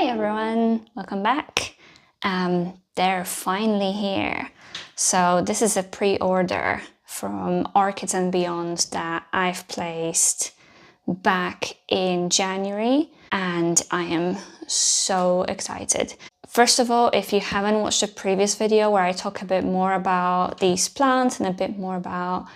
Hi everyone, welcome back. They're finally here. So this is a pre-order from Orchids and Beyond that I've placed back in January, and I am so excited. First of all, if you haven't watched the previous video where I talk a bit more about these plants and a bit more about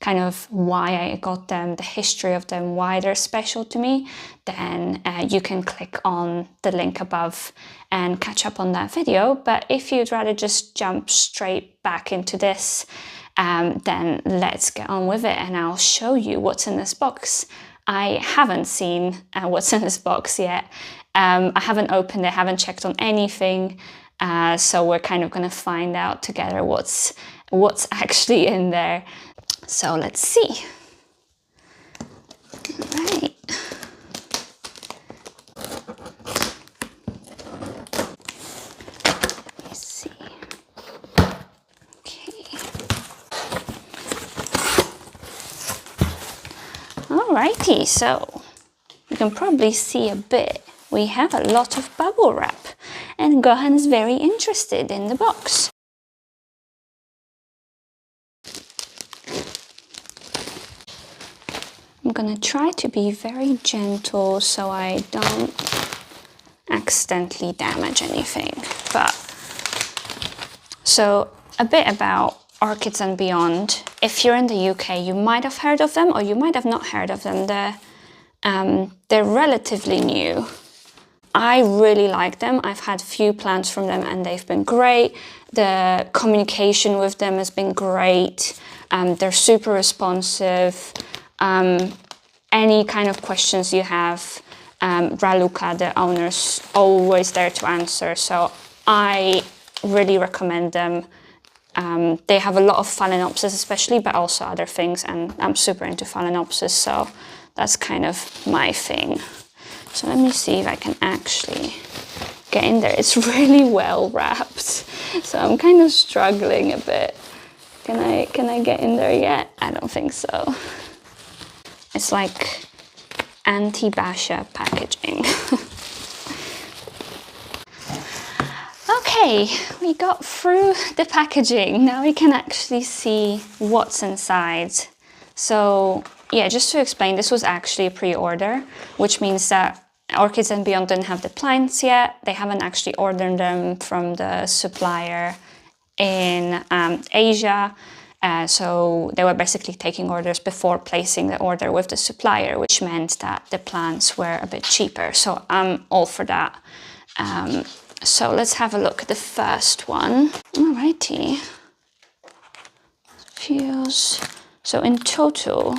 kind of why I got them, the history of them, why they're special to me, then you can click on the link above and catch up on that video. But if you'd rather just jump straight back into this, then let's get on with it and I'll show you what's in this box. I haven't seen what's in this box yet. I haven't opened it, haven't checked on anything. So we're kind of going to find out together what's actually in there. So let's see. All right. Let's see. Okay. Alrighty, so you can probably see a bit. We have a lot of bubble wrap, and Gohan is very interested in the box. I'm gonna try to be very gentle so I don't accidentally damage anything. But so a bit about Orchids and Beyond. If you're in the UK, you might have heard of them or you might have not heard of them. They're relatively new. I really like them. I've had few plants from them and they've been great. The communication with them has been great. They're super responsive. Any kind of questions you have, Raluca, the owner's always there to answer. So I really recommend them. They have a lot of Phalaenopsis especially, but also other things, and I'm super into Phalaenopsis, so that's kind of my thing. So let me see if I can actually get in there. It's really well wrapped, so I'm kind of struggling a bit. Can I get in there yet? I don't think so. It's like anti-basher packaging. Okay, we got through the packaging. Now we can actually see what's inside. So yeah, just to explain, this was actually a pre-order, which means that Orchids and Beyond didn't have the plants yet. They haven't actually ordered them from the supplier in Asia. So they were basically taking orders before placing the order with the supplier, which meant that the plants were a bit cheaper. So I'm all for that. So let's have a look at the first one. Alrighty. So in total,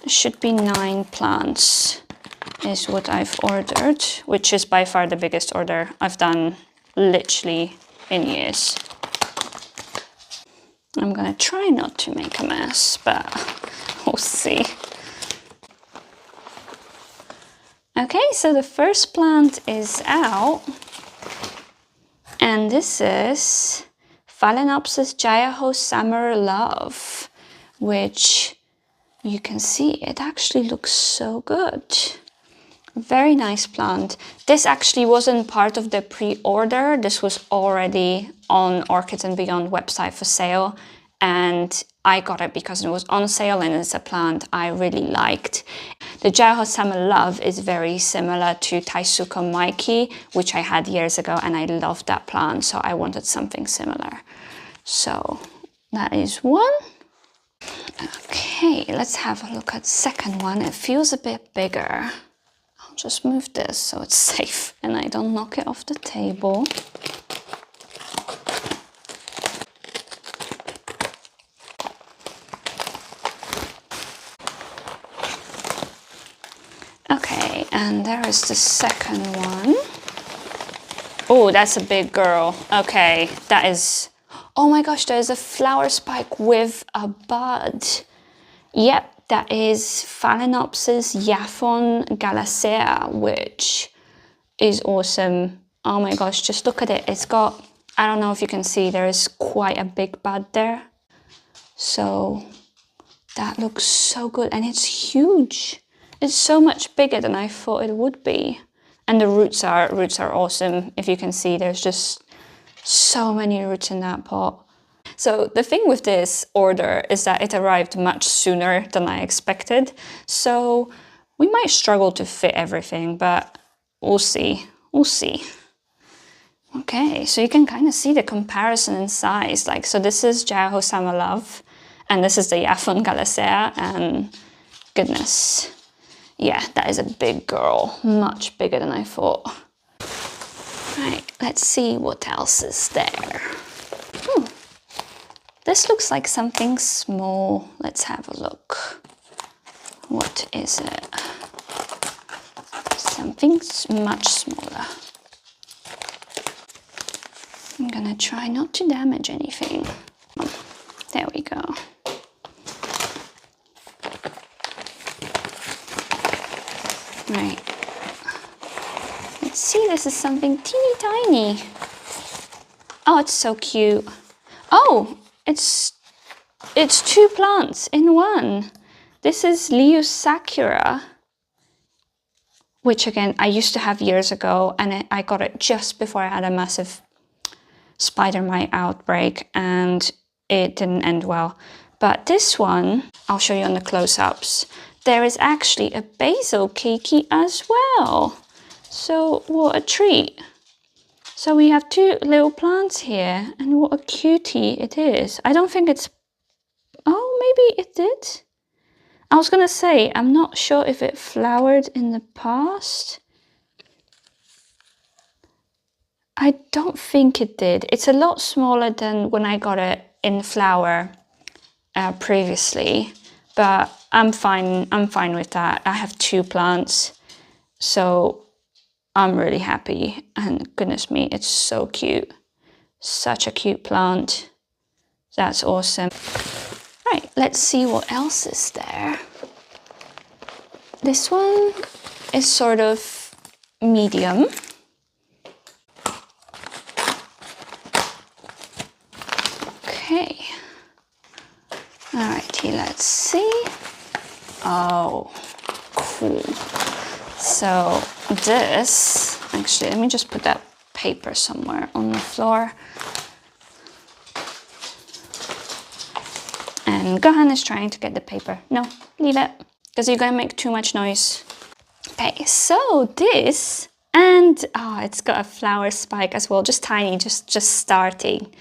there should be 9 plants is what I've ordered, which is by far the biggest order I've done literally in years. I'm gonna try not to make a mess, but we'll see. Okay, so the first plant is out, and this is Phalaenopsis Summer Love, which you can see it actually looks so good. Very nice plant. This actually wasn't part of the pre-order. This was already on Orchids and Beyond website for sale, and I got it because it was on sale and it's a plant I really liked. The Summer Love is very similar to Taisuko Maiki, which I had years ago, and I loved that plant, so I wanted something similar. So that is one. Okay, let's have a look at the second one. It feels a bit bigger. Just move this so it's safe and I don't knock it off the table. Okay, and there is the second one. Oh, that's a big girl. Okay, that is... Oh my gosh, there's a flower spike with a bud. Yep. That is Phalaenopsis Yaphon Gelacea, which is awesome. Oh my gosh, just look at it. It's got, I don't know if you can see, there is quite a big bud there. So that looks so good, and it's huge. It's so much bigger than I thought it would be. And the roots are awesome. If you can see, there's just so many roots in that pot. So the thing with this order is that it arrived much sooner than I expected. So we might struggle to fit everything, but we'll see. We'll see. Okay, so you can kind of see the comparison in size. Like, so this is Jao Sama Love, and this is the Yaphon Gelacea, and goodness. Yeah, that is a big girl, much bigger than I thought. Right, let's see what else is there. This looks like something small. Let's have a look. What is it? Something much smaller. I'm gonna try not to damage anything. There we go. Right. Let's see, this is something teeny tiny. Oh, it's so cute. Oh, it's two plants in one. This is Sakura, which again, I used to have years ago, and I got it just before I had a massive spidermite outbreak, and it didn't end well. But this one, I'll show you on the close-ups. There is actually a basil keiki as well. So what a treat. So we have two little plants here, and what a cutie it is. I don't think it's, oh, maybe it did. I was gonna say, I'm not sure if it flowered in the past. I don't think it did. It's a lot smaller than when I got it in flower previously, but I'm fine with that. I have two plants, so I'm really happy, and goodness me, it's so cute. Such a cute plant. That's awesome. Right, let's see what else is there. This one is sort of medium. Okay. Alrighty, let's see. Oh, cool. So this, actually, let me just put that paper somewhere on the floor. And Gigan is trying to get the paper. No, leave it, because you're gonna make too much noise. Okay, so this, and it's got a flower spike as well, just tiny, just starting.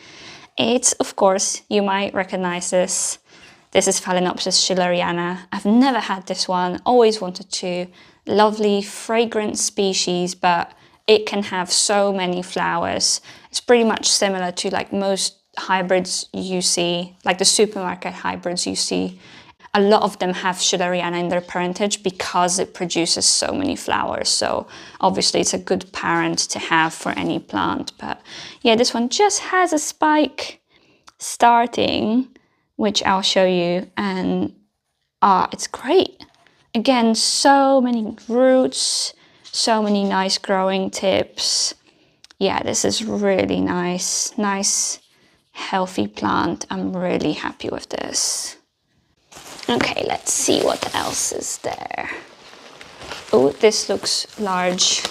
It's, of course, you might recognize this. This is Phalaenopsis schilleriana. I've never had this one, always wanted to. Lovely, fragrant species, but it can have so many flowers. It's pretty much similar to like most hybrids you see, like the supermarket hybrids you see. A lot of them have schilleriana in their parentage because it produces so many flowers. So obviously it's a good parent to have for any plant. But yeah, this one just has a spike starting, which I'll show you, and it's great. Again, so many roots, so many nice growing tips. Yeah, this is really nice, healthy plant. I'm really happy with this. Okay, let's see what else is there. Oh, this looks large,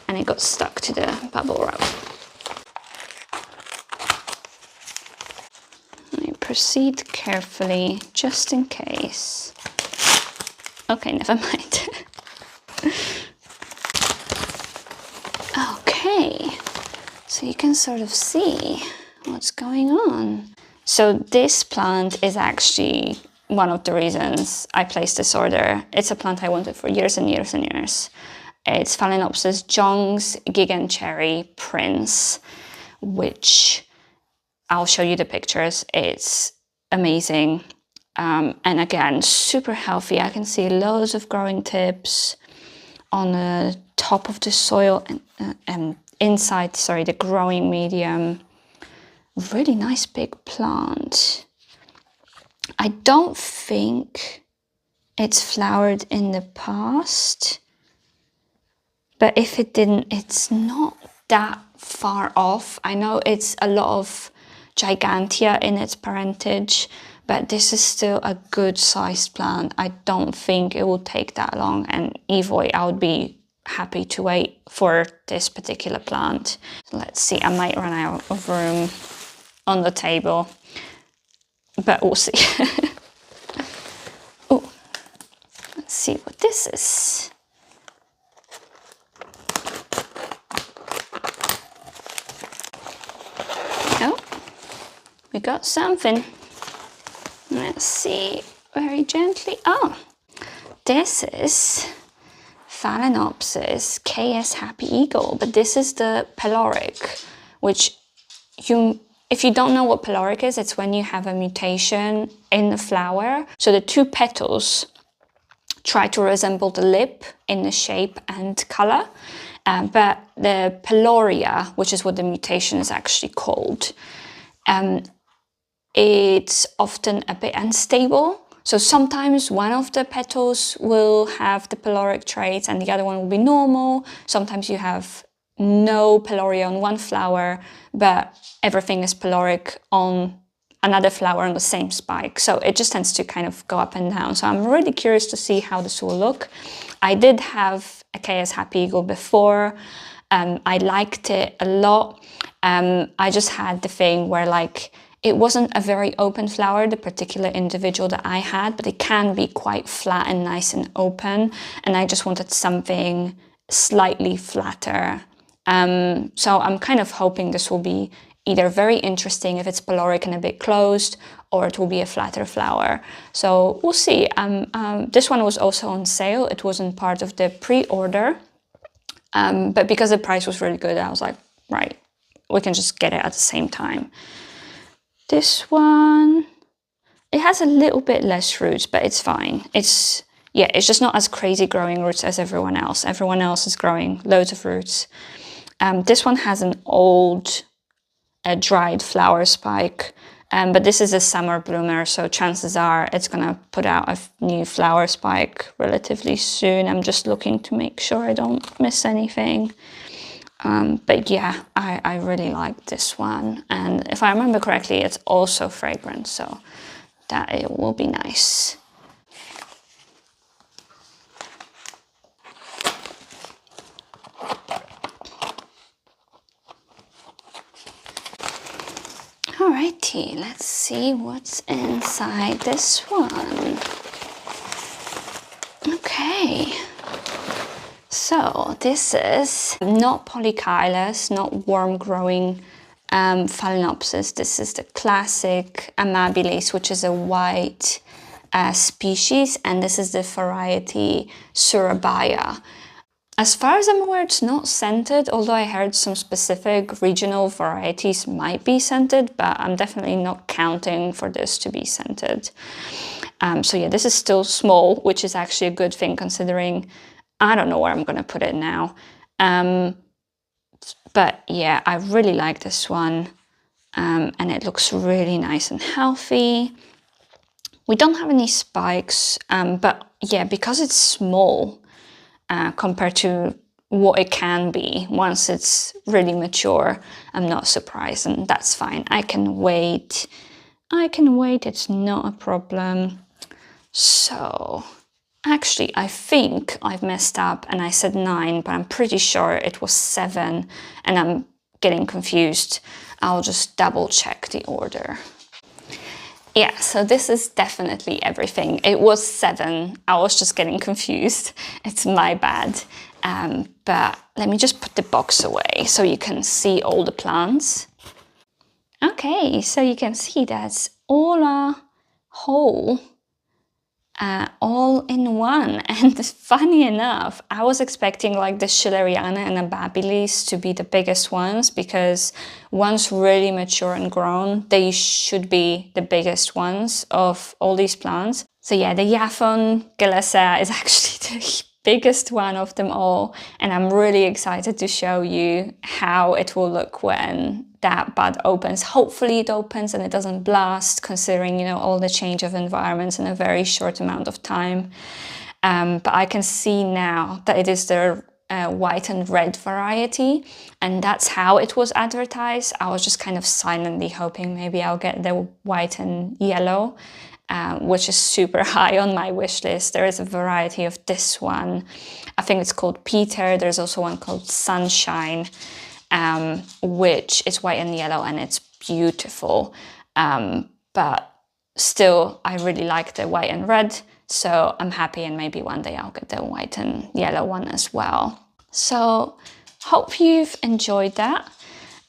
and it got stuck to the bubble wrap. Proceed carefully, just in case. Okay, never mind. Okay, so you can sort of see what's going on. So this plant is actually one of the reasons I placed this order. It's a plant I wanted for years and years and years. It's Phalaenopsis Jong's Gigan Cherry Prince, which I'll show you the pictures. It's amazing. And again, super healthy. I can see loads of growing tips on the top of the soil and inside, the growing medium. Really nice big plant. I don't think it's flowered in the past, but if it didn't, it's not that far off. I know it's a lot of gigantea in its parentage, but this is still a good sized plant. I don't think it will take that long, and Evoy, I would be happy to wait for this particular plant. So let's see, I might run out of room on the table, but we'll see. Oh, let's see what this is. Oh, we got something. Let's see, very gently. Oh, this is Phalaenopsis KS Happy Eagle, but this is the peloric, which if you don't know what peloric is, it's when you have a mutation in the flower. So the two petals try to resemble the lip in the shape and color, but the peloria, which is what the mutation is actually called, it's often a bit unstable. So sometimes one of the petals will have the peloric traits and the other one will be normal. Sometimes you have no peloria on one flower, but everything is peloric on another flower on the same spike. So it just tends to kind of go up and down. So I'm really curious to see how this will look. I did have a KS Happy Eagle before. I liked it a lot. I just had the thing where like, it wasn't a very open flower, the particular individual that I had, but it can be quite flat and nice and open. And I just wanted something slightly flatter. So I'm kind of hoping this will be either very interesting if it's peloric and a bit closed, or it will be a flatter flower. So we'll see. This one was also on sale. It wasn't part of the pre-order, but because the price was really good, I was like, right, we can just get it at the same time. This one, it has a little bit less roots, but it's fine. It's just not as crazy growing roots as everyone else. Everyone else is growing loads of roots. This one has an old, dried flower spike, but this is a summer bloomer, so chances are it's gonna put out a new flower spike relatively soon. I'm just looking to make sure I don't miss anything. But yeah, I really like this one. And if I remember correctly, it's also fragrant, so that it will be nice. Alrighty, let's see what's inside this one. Okay. So this is not polychilous, not warm-growing Phalaenopsis. This is the classic amabilis, which is a white species, and this is the variety Surabaya. As far as I'm aware, it's not scented, although I heard some specific regional varieties might be scented, but I'm definitely not counting for this to be scented. So yeah, this is still small, which is actually a good thing considering I don't know where I'm gonna put it now. But yeah, I really like this one. And it looks really nice and healthy. We don't have any spikes, but yeah, because it's small compared to what it can be once it's really mature, I'm not surprised, and that's fine. I can wait. It's not a problem. So actually, I think I've messed up and I said 9, but I'm pretty sure it was 7 and I'm getting confused. I'll just double check the order. Yeah, so this is definitely everything. It was 7. I was just getting confused. It's my bad. But let me just put the box away so you can see all the plants. Okay, so you can see that's all a whole. All in one. And funny enough, I was expecting like the schilleriana and amabilis to be the biggest ones, because once really mature and grown, they should be the biggest ones of all these plants. So yeah, the Yaphon Gelacea is actually the biggest one of them all, and I'm really excited to show you how it will look when that bud opens. Hopefully it opens and it doesn't blast, considering, you know, all the change of environments in a very short amount of time. But I can see now that it is the white and red variety, and that's how it was advertised. I was just kind of silently hoping maybe I'll get the white and yellow, which is super high on my wish list. There is a variety of this one. I think it's called Peter. There's also one called Sunshine, which is white and yellow, and it's beautiful. But still, I really like the white and red, so I'm happy, and maybe one day I'll get the white and yellow one as well. So hope you've enjoyed that.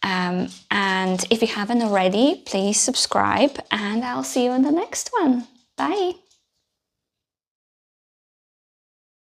And if you haven't already, please subscribe, and I'll see you in the next one. Bye.